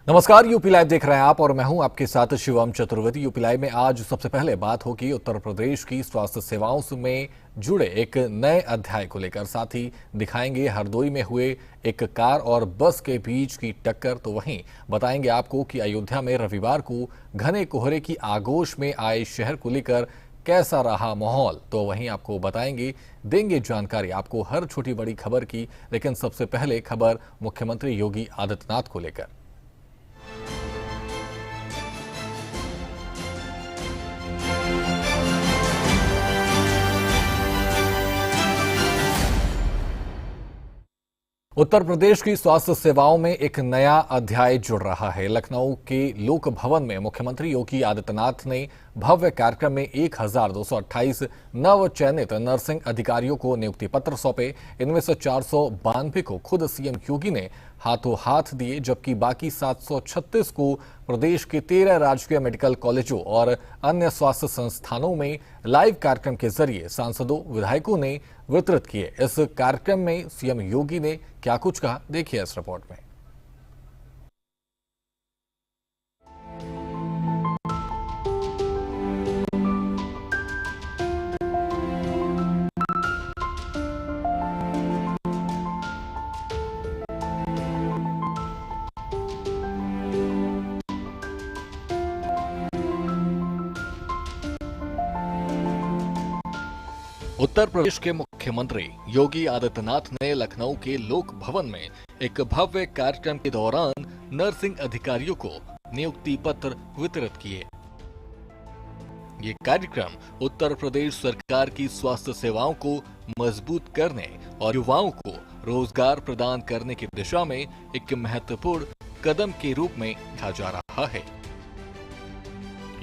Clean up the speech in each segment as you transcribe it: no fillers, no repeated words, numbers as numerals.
नमस्कार, UP live देख रहे हैं आप और मैं हूं आपके साथ शिवम चतुर्वेदी। यूपी लाइव में आज सबसे पहले बात होगी उत्तर प्रदेश की स्वास्थ्य सेवाओं में जुड़े एक नए अध्याय को लेकर। साथ ही दिखाएंगे हरदोई में हुए एक कार और बस के बीच की टक्कर। तो वहीं बताएंगे आपको कि अयोध्या में रविवार को घने कोहरे की आगोश में आए शहर को लेकर कैसा रहा माहौल। तो वहीं आपको बताएंगे, देंगे जानकारी आपको हर छोटी बड़ी खबर की। लेकिन सबसे पहले खबर मुख्यमंत्री योगी आदित्यनाथ को लेकर। उत्तर प्रदेश की स्वास्थ्य सेवाओं में एक नया अध्याय जुड़ रहा है। लखनऊ के लोक भवन में मुख्यमंत्री योगी आदित्यनाथ ने भव्य कार्यक्रम में 1228 नव चयनित नर्सिंग अधिकारियों को नियुक्ति पत्र सौंपे। इनमें से 492 को खुद सीएम योगी ने हाथों हाथ दिए, जबकि बाकी 736 को प्रदेश के 13 राजकीय मेडिकल कॉलेजों और अन्य स्वास्थ्य संस्थानों में लाइव कार्यक्रम के जरिए सांसदों विधायकों ने वितरित किए। इस कार्यक्रम में सीएम योगी ने क्या कुछ कहा, देखिए इस रिपोर्ट में। उत्तर प्रदेश के मुख्यमंत्री योगी आदित्यनाथ ने लखनऊ के लोक भवन में एक भव्य कार्यक्रम के दौरान नर्सिंग अधिकारियों को नियुक्ति पत्र वितरित किए। ये कार्यक्रम उत्तर प्रदेश सरकार की स्वास्थ्य सेवाओं को मजबूत करने और युवाओं को रोजगार प्रदान करने की दिशा में एक महत्वपूर्ण कदम के रूप में देखा जा रहा है।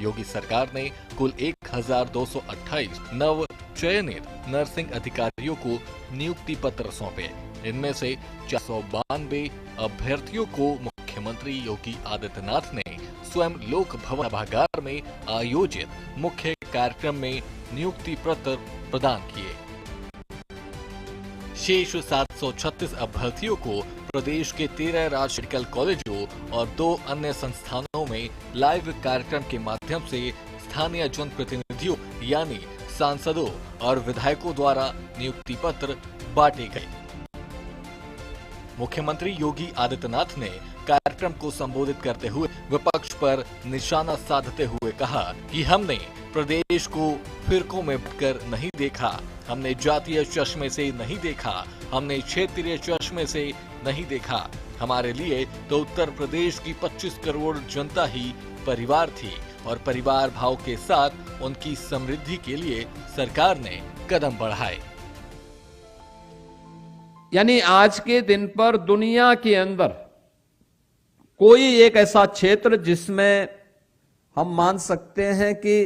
योगी सरकार ने कुल 1228 नव चयनित नर्सिंग अधिकारियों को नियुक्ति पत्र सौंपे। इनमें से 492 अभ्यर्थियों को मुख्यमंत्री योगी आदित्यनाथ ने स्वयं लोक भवन सभागार में आयोजित मुख्य कार्यक्रम में नियुक्ति पत्र प्रदान किए। शेष 736 अभ्यर्थियों को प्रदेश के 13 राज्य मेडिकल कॉलेजों और 2 अन्य संस्थानों में लाइव कार्यक्रम के माध्यम से स्थानीय जनप्रतिनिधियों यानी सांसदों और विधायकों द्वारा नियुक्ति पत्र बांटे गए। मुख्यमंत्री योगी आदित्यनाथ ने कार्यक्रम को संबोधित करते हुए विपक्ष पर निशाना साधते हुए कहा कि हमने प्रदेश को फिरकों में बांटकर नहीं देखा, हमने जातीय चश्मे से नहीं देखा, हमने क्षेत्रीय चश्मे से नहीं देखा। हमारे लिए तो उत्तर प्रदेश की 25 करोड़ जनता ही परिवार थी और परिवार भाव के साथ उनकी समृद्धि के लिए सरकार ने कदम बढ़ाए। यानी आज के दिन पर दुनिया के अंदर कोई एक ऐसा क्षेत्र जिसमें हम मान सकते हैं कि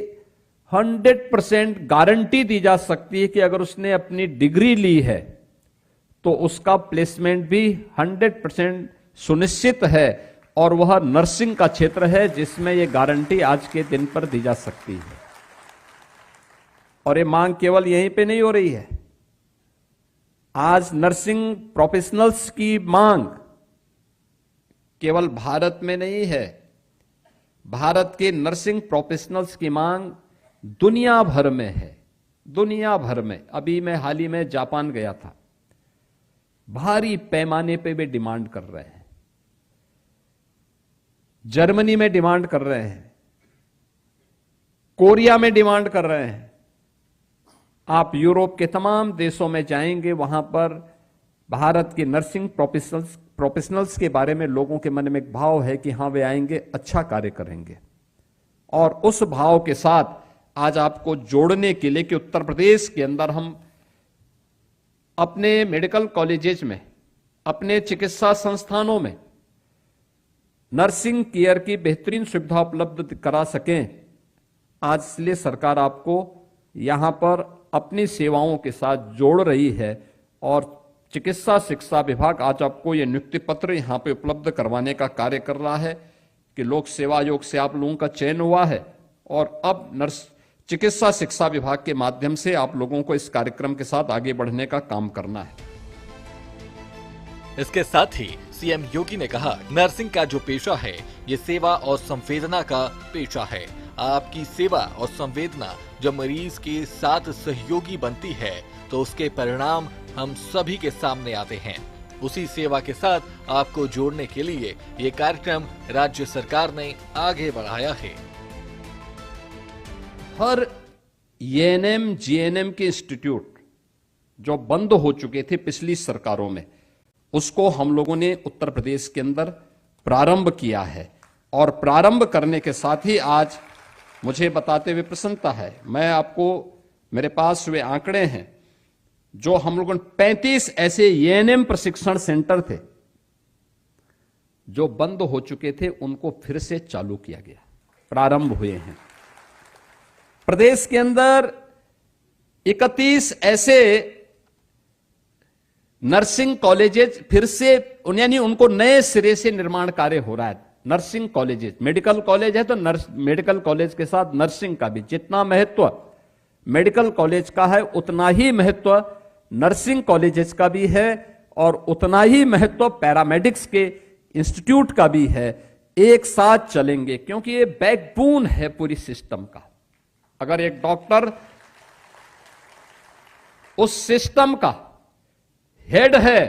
100% गारंटी दी जा सकती है कि अगर उसने अपनी डिग्री ली है तो उसका प्लेसमेंट भी 100% सुनिश्चित है, और वह नर्सिंग का क्षेत्र है जिसमें यह गारंटी आज के दिन पर दी जा सकती है। और ये मांग केवल यहीं पे नहीं हो रही है, आज नर्सिंग प्रोफेशनल्स की मांग केवल भारत में नहीं है, भारत के नर्सिंग प्रोफेशनल्स की मांग दुनिया भर में है, दुनिया भर में। अभी मैं हाल ही में जापान गया था, भारी पैमाने पे वे डिमांड कर रहे हैं, जर्मनी में डिमांड कर रहे हैं, कोरिया में डिमांड कर रहे हैं। आप यूरोप के तमाम देशों में जाएंगे, वहां पर भारत के नर्सिंग प्रोफेशनल्स के बारे में लोगों के मन में एक भाव है कि हां वे आएंगे, अच्छा कार्य करेंगे। और उस भाव के साथ आज आपको जोड़ने के लिए कि उत्तर प्रदेश के अंदर हम अपने मेडिकल कॉलेजेस में, अपने चिकित्सा संस्थानों में नर्सिंग केयर की बेहतरीन सुविधा उपलब्ध करा सकें, आज इसलिए सरकार आपको यहां पर अपनी सेवाओं के साथ जोड़ रही है। और चिकित्सा शिक्षा विभाग आज आपको यह नियुक्ति पत्र यहां पे उपलब्ध करवाने का कार्य कर रहा है कि लोक सेवा आयोग से आप लोगों का चयन हुआ है और अब चिकित्सा शिक्षा विभाग के माध्यम से आप लोगों को इस कार्यक्रम के साथ आगे बढ़ने का काम करना है। इसके साथ ही सीएम योगी ने कहा, नर्सिंग का जो पेशा है ये सेवा और संवेदना का पेशा है। आपकी सेवा और संवेदना जब मरीज के साथ सहयोगी बनती है तो उसके परिणाम हम सभी के सामने आते हैं। उसी सेवा के साथ आपको जोड़ने के लिए ये कार्यक्रम राज्य सरकार ने आगे बढ़ाया है। हर एएनएम जीएनएम के इंस्टीट्यूट जो बंद हो चुके थे पिछली सरकारों में, उसको हम लोगों ने उत्तर प्रदेश के अंदर प्रारंभ किया है। और प्रारंभ करने के साथ ही आज मुझे बताते हुए प्रसन्नता है, मैं आपको, मेरे पास वे आंकड़े हैं, जो हम लोगों ने 35 ऐसे एएनएम प्रशिक्षण सेंटर थे जो बंद हो चुके थे, उनको फिर से चालू किया गया, प्रारंभ हुए हैं। प्रदेश के अंदर 31 ऐसे नर्सिंग कॉलेजेस फिर से, यानी उनको नए सिरे से निर्माण कार्य हो रहा है। नर्सिंग कॉलेजेस, मेडिकल कॉलेज है तो मेडिकल कॉलेज के साथ नर्सिंग का भी, जितना महत्व मेडिकल कॉलेज का है उतना ही महत्व नर्सिंग कॉलेजेस का भी है, और उतना ही महत्व पैरामेडिक्स के इंस्टीट्यूट का भी है। एक साथ चलेंगे क्योंकि ये बैकबोन है पूरी सिस्टम का। अगर एक डॉक्टर उस सिस्टम का हेड है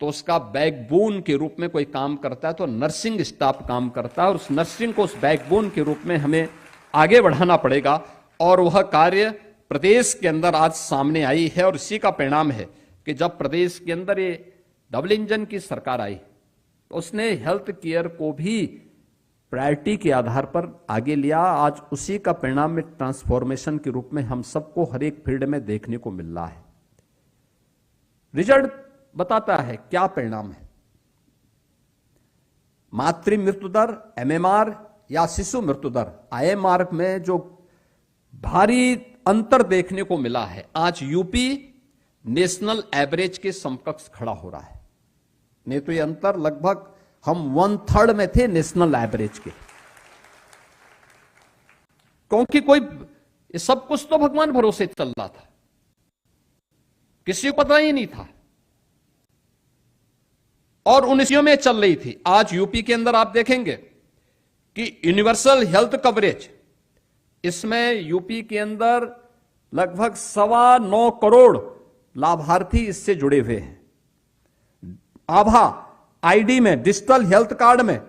तो उसका बैकबोन के रूप में कोई काम करता है तो नर्सिंग स्टाफ काम करता है, और उस नर्सिंग को उस बैकबोन के रूप में हमें आगे बढ़ाना पड़ेगा। और वह कार्य प्रदेश के अंदर आज सामने आई है, और इसी का परिणाम है कि जब प्रदेश के अंदर ये डबल इंजन की सरकार आई तो उसने हेल्थ केयर को भी प्रायोरिटी के आधार पर आगे लिया। आज उसी का परिणाम में ट्रांसफॉर्मेशन के रूप में हम सबको हर एक फील्ड में देखने को मिल रहा है। रिजल्ट बताता है क्या परिणाम है। मातृ मृत्यु दर एमएमआर या शिशु मृत्यु दर आईएमआर में जो भारी अंतर देखने को मिला है, आज यूपी नेशनल एवरेज के समकक्ष खड़ा हो रहा है। नहीं तो ये अंतर लगभग हम 1/3 में थे नेशनल एवरेज के, क्योंकि कोई सब कुछ तो भगवान भरोसे चल रहा था, किसी को पता ही नहीं था, और 19 में चल रही थी। आज यूपी के अंदर आप देखेंगे कि यूनिवर्सल हेल्थ कवरेज, इसमें यूपी के अंदर लगभग 9.25 करोड़ लाभार्थी इससे जुड़े हुए हैं। आभा आईडी में, डिजिटल हेल्थ कार्ड में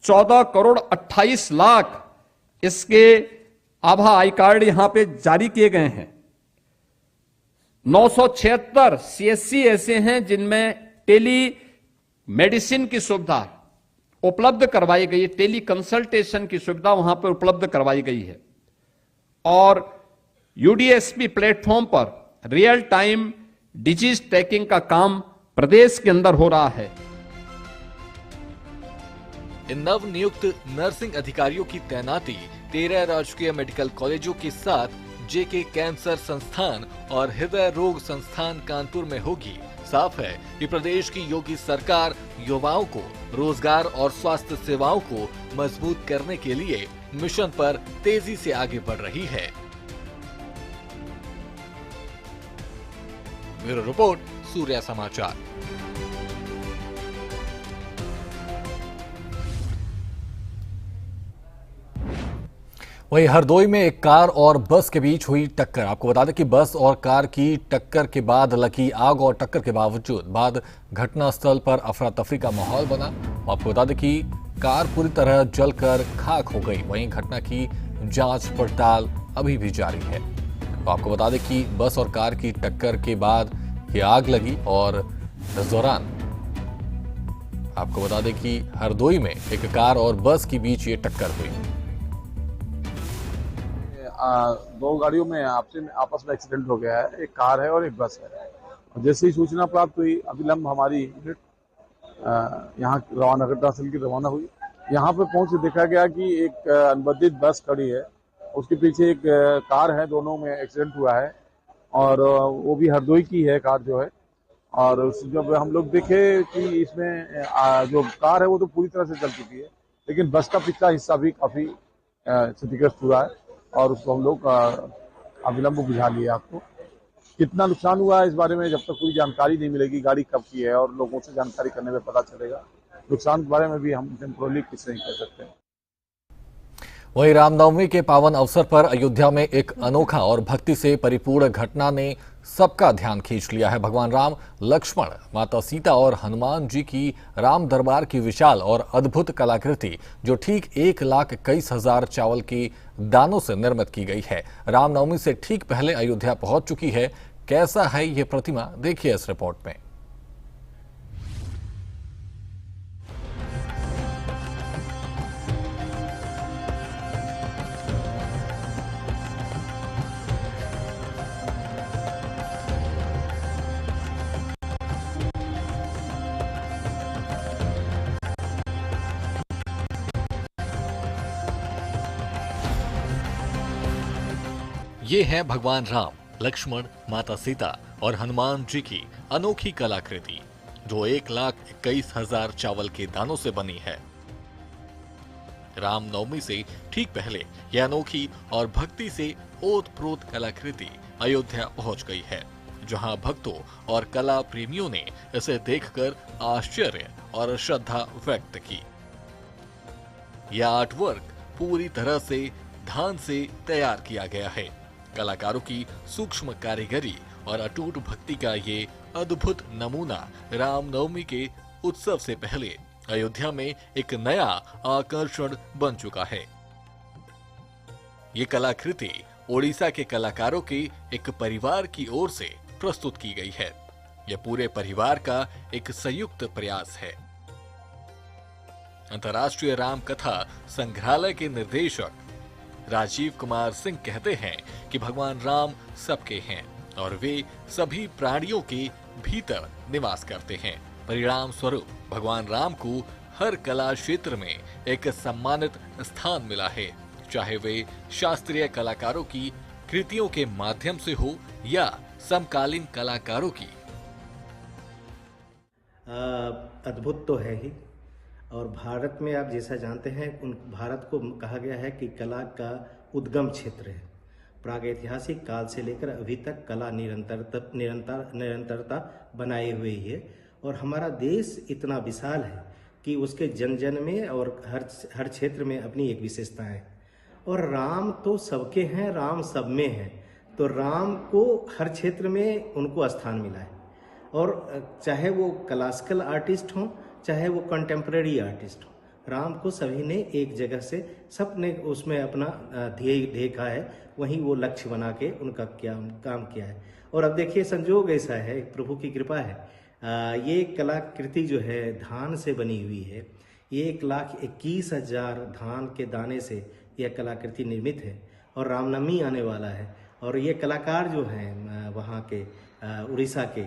14 करोड़ 28 लाख इसके आभा आई कार्ड यहां पे जारी किए गए हैं। 976 सीएससी ऐसे हैं जिनमें टेली मेडिसिन की सुविधा उपलब्ध करवाई गई है, टेली कंसल्टेशन की सुविधा वहां पर उपलब्ध करवाई गई है। और यूडीएसपी प्लेटफॉर्म पर रियल टाइम डिजीज ट्रैकिंग का काम प्रदेश के अंदर हो रहा है। इन नव नियुक्त नर्सिंग अधिकारियों की तैनाती 13 राजकीय मेडिकल कॉलेजों के साथ जेके कैंसर संस्थान और हृदय रोग संस्थान कानपुर में होगी। साफ है कि प्रदेश की योगी सरकार युवाओं को रोजगार और स्वास्थ्य सेवाओं को मजबूत करने के लिए मिशन पर तेजी से आगे बढ़ रही है। ब्यूरो रिपोर्ट, सूर्या समाचार। वहीं हरदोई में एक कार और बस के बीच हुई टक्कर। आपको बता दें कि बस और कार की टक्कर के बाद लगी आग और टक्कर के बाद घटनास्थल पर अफरा तफरी का माहौल बना। आपको बता दें कि कार पूरी तरह जलकर खाक हो गई। वहीं घटना की जांच पड़ताल अभी भी जारी है। तो आपको बता दें कि बस और कार की टक्कर के बाद ये आग लगी, और इस दौरान आपको बता दें कि हरदोई में एक कार और बस के बीच ये टक्कर हुई। दो गाड़ियों में आपस में एक्सीडेंट हो गया है, एक कार है और एक बस है। जैसे ही सूचना प्राप्त हुई, अविलंब हमारी यूनिट यहाँ रवाना, घटनास्थल की रवाना हुई। यहाँ पर पहुंच देखा गया कि एक अनुबंधित बस खड़ी है, उसके पीछे एक कार है, दोनों में एक्सीडेंट हुआ है, और वो भी हरदोई की है कार जो है। और जब हम लोग देखे कि इसमें जो कार है वो तो पूरी तरह से जल चुकी है, लेकिन बस का पिछला हिस्सा भी काफी क्षतिग्रस्त हुआ है, और उसको हम लोग अविलंब बुझा लिए। आपको कितना नुकसान हुआ है इस बारे में जब तक पूरी जानकारी नहीं मिलेगी, गाड़ी कब की है और लोगों से जानकारी करने में पता चलेगा। नुकसान के बारे में भी हम टेम्पोरली कुछ नहीं कह सकते हैं। वहीं रामनवमी के पावन अवसर पर अयोध्या में एक अनोखा और भक्ति से परिपूर्ण घटना ने सबका ध्यान खींच लिया है। भगवान राम, लक्ष्मण, माता सीता और हनुमान जी की राम दरबार की विशाल और अद्भुत कलाकृति जो ठीक 1,21,000 चावल की दानों से निर्मित की गई है, रामनवमी से ठीक पहले अयोध्या पहुंच चुकी है। कैसा है ये प्रतिमा, देखिए इस रिपोर्ट में। ये है भगवान राम, लक्ष्मण, माता सीता और हनुमान जी की अनोखी कलाकृति जो 1,21,000 चावल के दानों से बनी है। रामनवमी से ठीक पहले यह अनोखी और भक्ति से ओतप्रोत कलाकृति अयोध्या पहुंच गई है, जहां भक्तों और कला प्रेमियों ने इसे देखकर आश्चर्य और श्रद्धा व्यक्त की। यह आर्टवर्क पूरी तरह से धान से तैयार किया गया है। कलाकारों की सूक्ष्म कारीगरी और अटूट भक्ति का ये अद्भुत नमूना रामनवमी के उत्सव से पहले अयोध्या में एक नया आकर्षण बन चुका है। ये कलाकृति ओडिशा के कलाकारों के एक परिवार की ओर से प्रस्तुत की गई है। यह पूरे परिवार का एक संयुक्त प्रयास है। अंतर्राष्ट्रीय राम कथा संग्रहालय के निर्देशक राजीव कुमार सिंह कहते हैं कि भगवान राम सबके हैं और वे सभी प्राणियों के भीतर निवास करते हैं। परिणाम स्वरूप भगवान राम को हर कला क्षेत्र में एक सम्मानित स्थान मिला है, चाहे वे शास्त्रीय कलाकारों की कृतियों के माध्यम से हो या समकालीन कलाकारों की। अद्भुत तो है ही, और भारत में आप जैसा जानते हैं भारत को कहा गया है कि कला का उद्गम क्षेत्र है। प्रागैतिहासिक काल से लेकर अभी तक कला निरंतरता बनाए हुए ही है, और हमारा देश इतना विशाल है कि उसके जन जन में और हर क्षेत्र में अपनी एक विशेषता है। और राम तो सबके हैं, राम सब में है, तो राम को हर क्षेत्र में उनको स्थान मिला है। और चाहे वो क्लासिकल आर्टिस्ट हों, चाहे वो कंटेम्प्रेरी आर्टिस्ट हो, राम को सभी ने एक जगह से सबने उसमें अपना ध्येय देखा है, वहीं वो लक्ष्य बना के उनका क्या काम किया है। और अब देखिए संजोग ऐसा है, प्रभु की कृपा है, ये कलाकृति जो है धान से बनी हुई है। ये 1,21,000 धान के दाने से यह कलाकृति निर्मित है और रामनवमी आने वाला है। और ये कलाकार जो हैं वहाँ के उड़ीसा के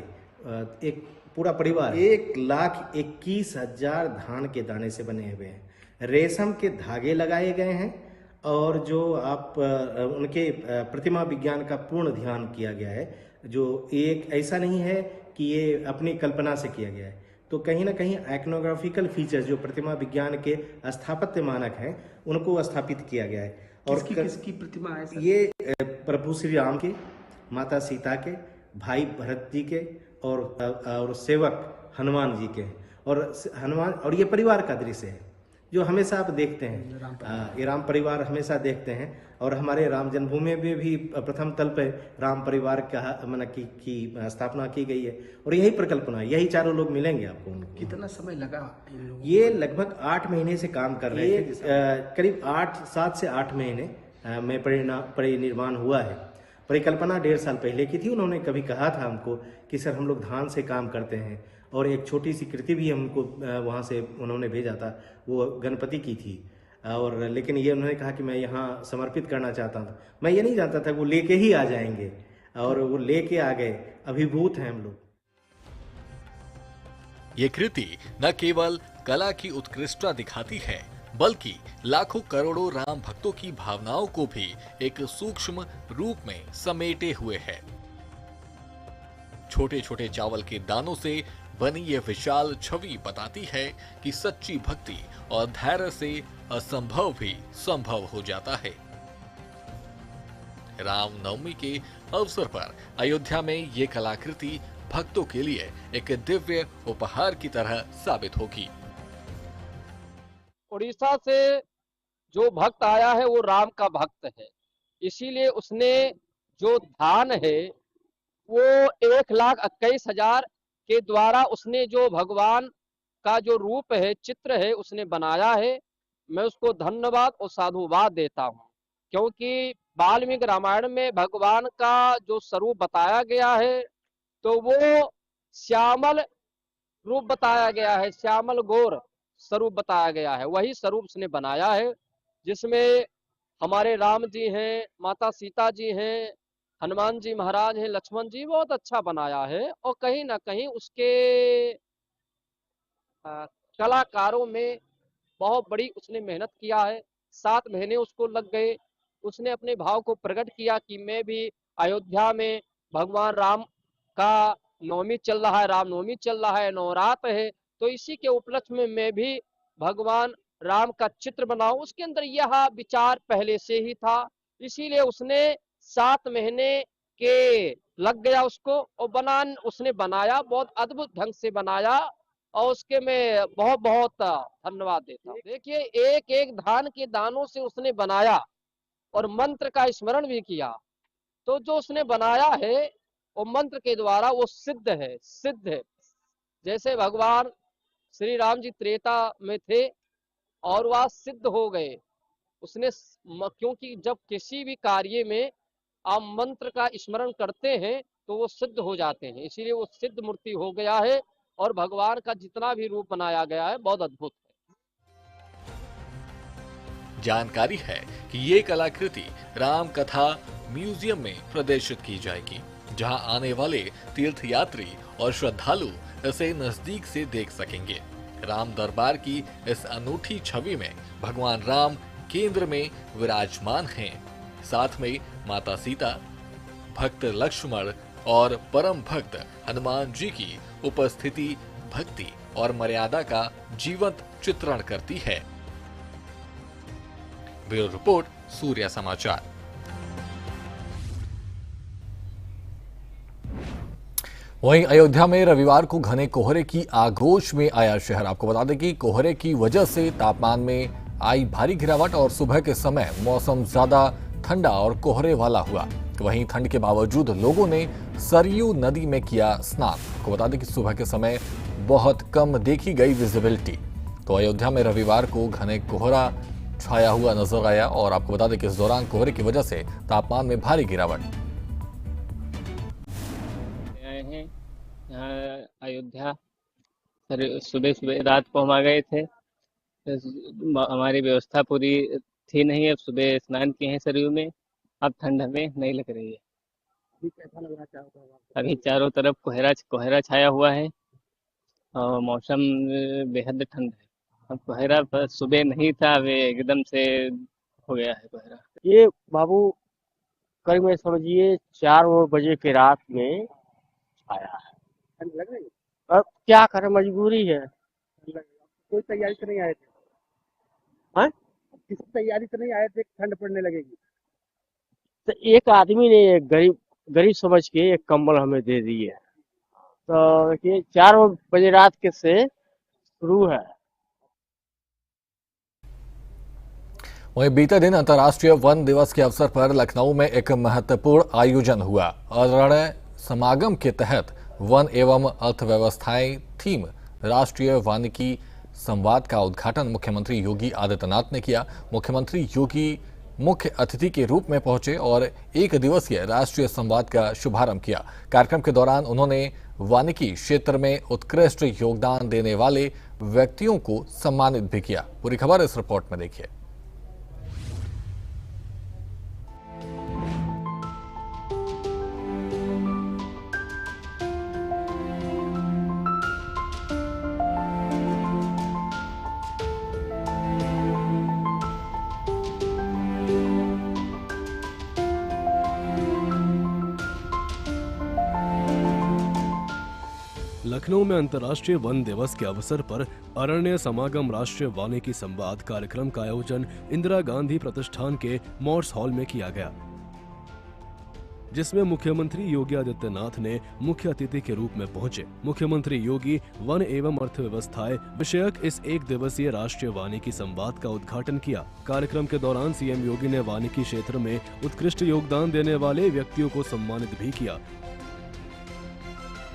एक पूरा परिवार 1,21,000 धान के दाने से बने हुए हैं। रेशम के धागे लगाए गए हैं और जो आप उनके प्रतिमा विज्ञान का पूर्ण ध्यान किया गया है, जो एक ऐसा नहीं है कि ये अपनी कल्पना से किया गया है। तो कहीं ना कहीं आइकनोग्राफिकल फीचर्स जो प्रतिमा विज्ञान के स्थापत्य मानक हैं उनको स्थापित किया गया है। और किसकी प्रतिमा है सर? ये प्रभु श्री राम के, माता सीता के, भाई भरत जी के और सेवक हनुमान जी के, और हनुमान, और ये परिवार का दृश्य है जो हमेशा आप देखते हैं। ये राम परिवार हमेशा देखते हैं। और हमारे राम जन्मभूमि में भी प्रथम तल पे राम परिवार का की स्थापना की गई है, और यही परिकल्पना, यही चारों लोग मिलेंगे आपको। कितना समय लगा इन लोगों को? ये लगभग 8 महीने से काम कर रहे थे। करीब 7 से 8 महीने में परिनिर्माण हुआ है। परिकल्पना 1.5 साल पहले की थी। उन्होंने कभी कहा था हमको कि सर हम लोग धान से काम करते हैं, और एक छोटी सी कृति भी हमको वहाँ से उन्होंने भेजा था, वो गणपति की थी। और लेकिन ये उन्होंने कहा कि मैं यहाँ समर्पित करना चाहता था। मैं ये नहीं जानता था वो लेके ही आ जाएंगे, और वो लेके आ गए। अभिभूत हैं हम लोग। ये कृति न केवल कला की उत्कृष्टता दिखाती है, बल्कि लाखों करोड़ों राम भक्तों की भावनाओं को भी एक सूक्ष्म रूप में समेटे हुए है। छोटे छोटे चावल के दानों से बनी ये विशाल छवि बताती है कि सच्ची भक्ति और धैर्य से असंभव भी संभव हो जाता है। रामनवमी के अवसर पर अयोध्या में ये कलाकृति भक्तों के लिए एक दिव्य उपहार की तरह साबित होगी। उड़ीसा से जो भक्त आया है वो राम का भक्त है, इसीलिए उसने जो धान है वो 1,21,000 के द्वारा उसने जो भगवान का जो रूप है, चित्र है, उसने बनाया है। मैं उसको धन्यवाद और साधुवाद देता हूँ, क्योंकि वाल्मीकि रामायण में भगवान का जो स्वरूप बताया गया है तो वो श्यामल रूप बताया गया है, श्यामल गौर स्वरूप बताया गया है। वही स्वरूप उसने बनाया है, जिसमें हमारे राम जी हैं, माता सीता जी हैं, हनुमान जी महाराज हैं, लक्ष्मण जी, बहुत अच्छा बनाया है। और कहीं ना कहीं उसके कलाकारों में बहुत बड़ी उसने मेहनत किया है। 7 महीने उसको लग गए। उसने अपने भाव को प्रकट किया कि मैं भी अयोध्या में भगवान राम का नवमी चल रहा है, रामनवमी चल रहा है, नवरात्र है, तो इसी के उपलक्ष्य में मैं भी भगवान राम का चित्र बनाऊं। उसके अंदर यह विचार पहले से ही था, इसीलिए उसने 7 महीने के लग गया उसको, और उसने बनाया, बहुत अद्भुत ढंग से बनाया, और उसके मैं बहुत बहुत धन्यवाद देता हूँ। देखिए, एक एक धान के दानों से उसने बनाया और मंत्र का स्मरण भी किया, तो जो उसने बनाया है वो मंत्र के द्वारा वो सिद्ध है, सिद्ध है। जैसे भगवान श्री राम जी त्रेता में थे और वह सिद्ध हो गए। उसने, क्योंकि जब किसी भी कार्य में आप मंत्र का स्मरण करते हैं तो वो सिद्ध हो जाते हैं, इसीलिए वो सिद्ध मूर्ति हो गया है। और भगवान का जितना भी रूप बनाया गया है बहुत अद्भुत है। जानकारी है कि ये कलाकृति राम कथा म्यूजियम में प्रदर्शित की जाएगी, जहां आने वाले तीर्थयात्री और श्रद्धालु इसे नजदीक से देख सकेंगे। राम दरबार की इस अनूठी छवि में भगवान राम केंद्र में विराजमान हैं, साथ में माता सीता, भक्त लक्ष्मण और परम भक्त हनुमान जी की उपस्थिति भक्ति और मर्यादा का जीवंत चित्रण करती है। ब्यूरो रिपोर्ट, सूर्य समाचार। वहीं अयोध्या में रविवार को घने कोहरे की आगोश में आया शहर। आपको बता दें कि कोहरे की वजह से तापमान में आई भारी गिरावट और सुबह के समय मौसम ज्यादा ठंडा और कोहरे वाला हुआ। वहीं ठंड के बावजूद लोगों ने सरयू नदी में किया स्नान। आपको बता दें कि सुबह के समय बहुत कम देखी गई विजिबिलिटी। तो अयोध्या में रविवार को घने कोहरा छाया हुआ नजर आया और आपको बता दें कि इस दौरान कोहरे की वजह से तापमान में भारी गिरावट। यहाँ अयोध्या सुबह सुबह रात को हम आ गए थे, हमारी व्यवस्था पूरी थी नहीं। अब सुबह स्नान किए हैं सरयू में, अब ठंड हमें नहीं लग रही है। कैसा लग रहा है? अभी चारों तरफ कोहरा छाया हुआ है और मौसम बेहद ठंड है। अब कोहरा सुबह नहीं था, वे एकदम से हो गया है कोहरा। ये बाबू करीब में समझिए 4 बजे के रात में आया है। ठंड लग रही है? अब क्या करें, मजबूरी है। कोई तैयारी से नहीं आए थे? हाँ? किसी तैयारी से नहीं आए थे ठंड पड़ने लगेगी? तो एक आदमी ने गरीब समझ के एक कंबल हमें दे दिए। तो देखिए 4 बजे रात के से शुरू है। वहीं बीते दिन अंतर्राष्ट्रीय वन दिवस के अवसर पर लखनऊ में एक महत्वपूर्ण आयोजन हुआ। अरण्य समागम के तहत वन एवं अर्थव्यवस्थाएं थीम राष्ट्रीय वानिकी संवाद का उद्घाटन मुख्यमंत्री योगी आदित्यनाथ ने किया। मुख्यमंत्री योगी मुख्य अतिथि के रूप में पहुंचे और 1 दिवसीय राष्ट्रीय संवाद का शुभारंभ किया। कार्यक्रम के दौरान उन्होंने वानिकी क्षेत्र में उत्कृष्ट योगदान देने वाले व्यक्तियों को सम्मानित भी किया। पूरी खबर इस रिपोर्ट में देखिए। लखनऊ में अंतर्राष्ट्रीय वन दिवस के अवसर पर अरण्य समागम राष्ट्रीय वानिकी संवाद कार्यक्रम का आयोजन इंदिरा गांधी प्रतिष्ठान के मॉर्स हॉल में किया गया। जिसमें मुख्यमंत्री योगी आदित्यनाथ ने मुख्य अतिथि के रूप में पहुंचे। मुख्यमंत्री योगी वन एवं अर्थव्यवस्थाएं विषयक इस 1 दिवसीय राष्ट्रीय वानिकी संवाद का उद्घाटन किया। कार्यक्रम के दौरान सीएम योगी ने वानिकी क्षेत्र में उत्कृष्ट योगदान देने वाले व्यक्तियों को सम्मानित भी किया।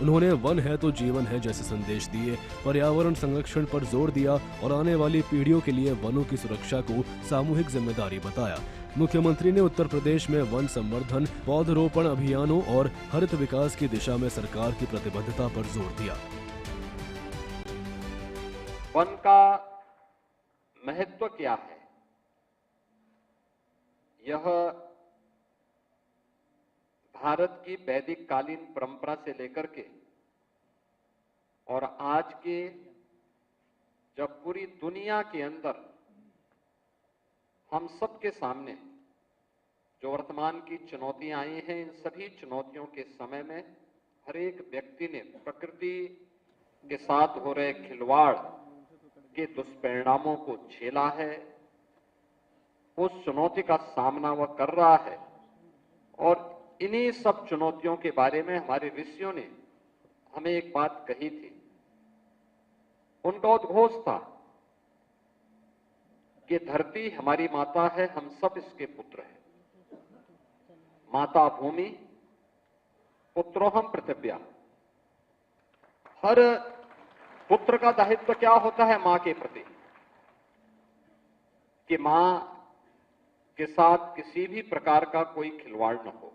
उन्होंने वन है तो जीवन है जैसे संदेश दिए, पर्यावरण संरक्षण पर जोर दिया और आने वाली पीढ़ियों के लिए वनों की सुरक्षा को सामूहिक जिम्मेदारी बताया। मुख्यमंत्री ने उत्तर प्रदेश में वन संवर्धन, पौधरोपण अभियानों और हरित विकास की दिशा में सरकार की प्रतिबद्धता पर जोर दिया। वन का महत्व क्या है, यह भारत की वैदिक कालीन परंपरा से लेकर के और आज के जब पूरी दुनिया के अंदर हम सबके सामने जो वर्तमान की चुनौतियां आई हैं, इन सभी चुनौतियों के समय में हर एक व्यक्ति ने प्रकृति के साथ हो रहे खिलवाड़ के दुष्परिणामों को झेला है। उस चुनौती का सामना वह कर रहा है और इन्हीं सब चुनौतियों के बारे में हमारे ऋषियों ने हमें एक बात कही थी। उनका उद्घोष था कि धरती हमारी माता है, हम सब इसके पुत्र हैं। माता भूमि, पुत्रोहम पृथिव्या। हर पुत्र का दायित्व क्या होता है मां के प्रति, कि मां के साथ किसी भी प्रकार का कोई खिलवाड़ न हो,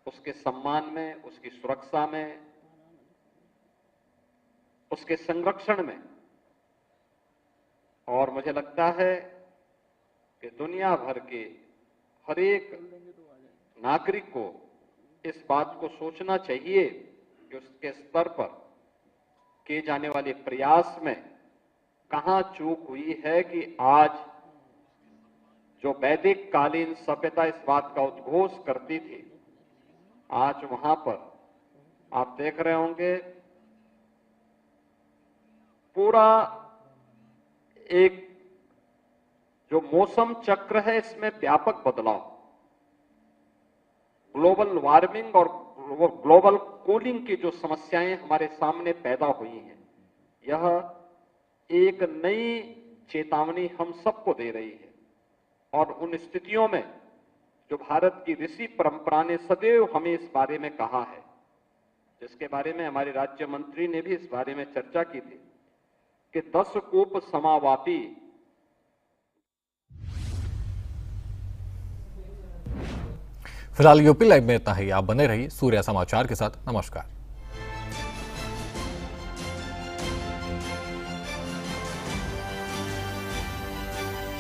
उसके सम्मान में, उसकी सुरक्षा में, उसके संरक्षण में। और मुझे लगता है कि दुनिया भर के हर एक नागरिक को इस बात को सोचना चाहिए कि उसके स्तर पर किए जाने वाले प्रयास में कहां चूक हुई है कि आज जो वैदिक कालीन सभ्यता इस बात का उद्घोष करती थी, आज वहां पर आप देख रहे होंगे पूरा एक जो मौसम चक्र है इसमें व्यापक बदलाव, ग्लोबल वार्मिंग और ग्लोबल कूलिंग की जो समस्याएं हमारे सामने पैदा हुई हैं, यह एक नई चेतावनी हम सबको दे रही है। और उन स्थितियों में जो भारत की ऋषि परंपरा ने सदैव हमें इस बारे में कहा है, जिसके बारे में हमारे राज्य मंत्री ने भी इस बारे में चर्चा की थी कि 10 कूप समावापी। फिलहाल यूपी लाइव में इतना ही। आप बने रहिए सूर्या समाचार के साथ। नमस्कार।